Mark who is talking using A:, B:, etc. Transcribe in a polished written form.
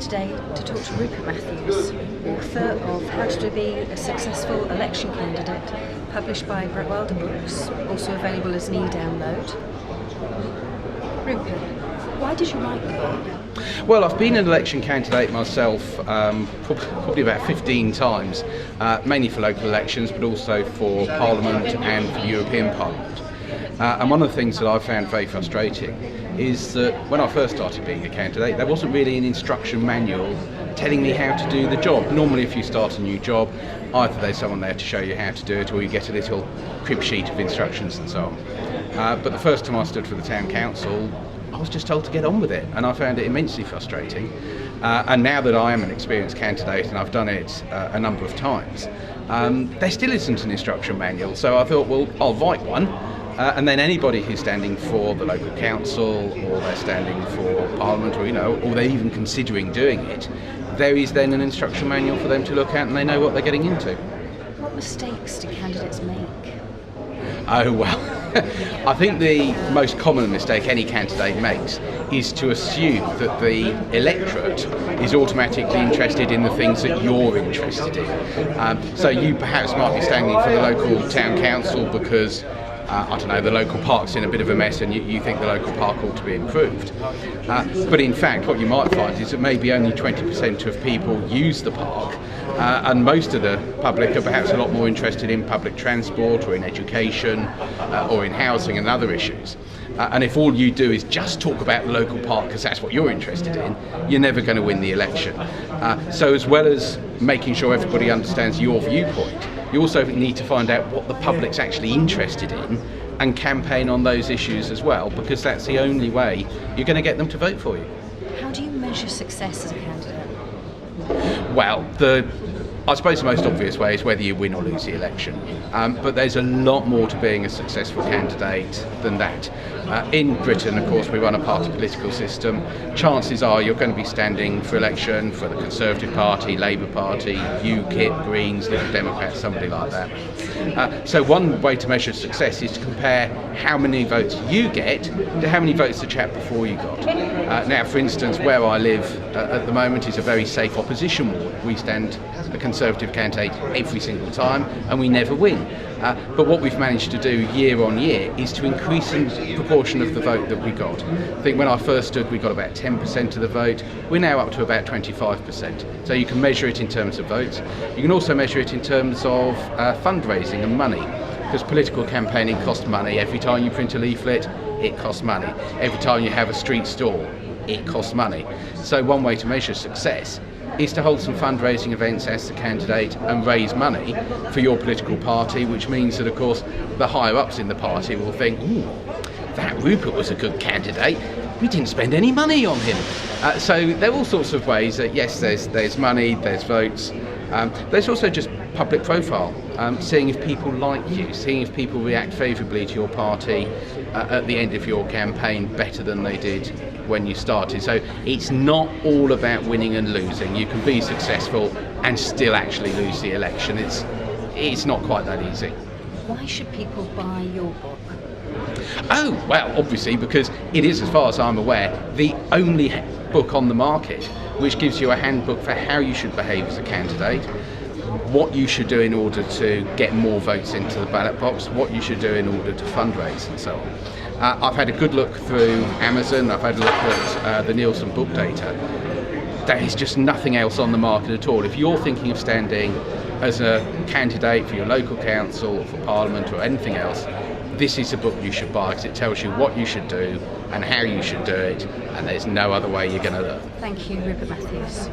A: today to talk to Rupert Matthews, author of How to Be a Successful Election Candidate, published by Bretwalda books, also available as an e-download. Rupert, why did you write the book?
B: Well, I've been an election candidate myself probably about 15 times, mainly for local elections, but also for Parliament and for the European Parliament. And one of the things that I found very frustrating is that when I first started being a candidate, there wasn't really an instruction manual telling me how to do the job. Normally, if you start a new job, either there's someone there to show you how to do it, or you get a little crib sheet of instructions and so on. But the first time I stood for the town council, I was just told to get on with it, and I found it immensely frustrating. And now that I am an experienced candidate and I've done it a number of times, there still isn't an instruction manual. So I thought, well, I'll write one, and then anybody who's standing for the local council, or they're standing for Parliament, or or they're even considering doing it, there is then an instruction manual for them to look at, and they know what they're getting into.
A: What mistakes do candidates make?
B: Oh, well, I think the most common mistake any candidate makes is to assume that the electorate is automatically interested in the things that you're interested in. So you perhaps might be standing for the local town council because I don't know, the local park's in a bit of a mess and you think the local park ought to be improved. But in fact, what you might find is that maybe only 20% of people use the park, and most of the public are perhaps a lot more interested in public transport or in education or in housing and other issues. And if all you do is just talk about the local park because that's what you're interested in, you're never going to win the election. So as well as making sure everybody understands your viewpoint, you also need to find out what the public's actually interested in and campaign on those issues as well, because that's the only way you're going to get them to vote for you.
A: How do you measure success as a candidate?
B: Well, I suppose the most obvious way is whether you win or lose the election. But there's a lot more to being a successful candidate than that. In Britain, of course, we run a party political system. Chances are you're going to be standing for election for the Conservative Party, Labour Party, UKIP, Greens, Liberal Democrats, somebody like that. So one way to measure success is to compare how many votes you get to how many votes the chap before you got. Now, for instance, where I live at the moment is a very safe opposition ward. We stand a Conservative candidate every single time and we never win. But what we've managed to do year on year is to increase the proportion of the vote that we got. I think when I first stood we got about 10% of the vote. We're now up to about 25%. So you can measure it in terms of votes. You can also measure it in terms of fundraising and money, because political campaigning costs money. Every time you print a leaflet, it costs money. Every time you have a street stall, it costs money. So one way to measure success is to hold some fundraising events as the candidate and raise money for your political party, which means that, of course, the higher-ups in the party will think, ooh, that Rupert was a good candidate. We didn't spend any money on him. So there are all sorts of ways that, yes, there's money, there's votes. There's also just public profile, seeing if people like you, seeing if people react favourably to your party at the end of your campaign better than they did when you started. So it's not all about winning and losing. You can be successful and still actually lose the election. It's not quite that easy.
A: Why should people buy your book?
B: Oh, well, obviously because it is, as far as I'm aware, the only book on the market which gives you a handbook for how you should behave as a candidate, what you should do in order to get more votes into the ballot box, what you should do in order to fundraise and so on. I've had a good look through Amazon, I've had a look at the Nielsen book data. There is just nothing else on the market at all. If you're thinking of standing as a candidate for your local council or for Parliament or anything else, this is a book you should buy, because it tells you what you should do and how you should do it, and there's no other way you're going to learn.
A: Thank you, Rupert Matthews.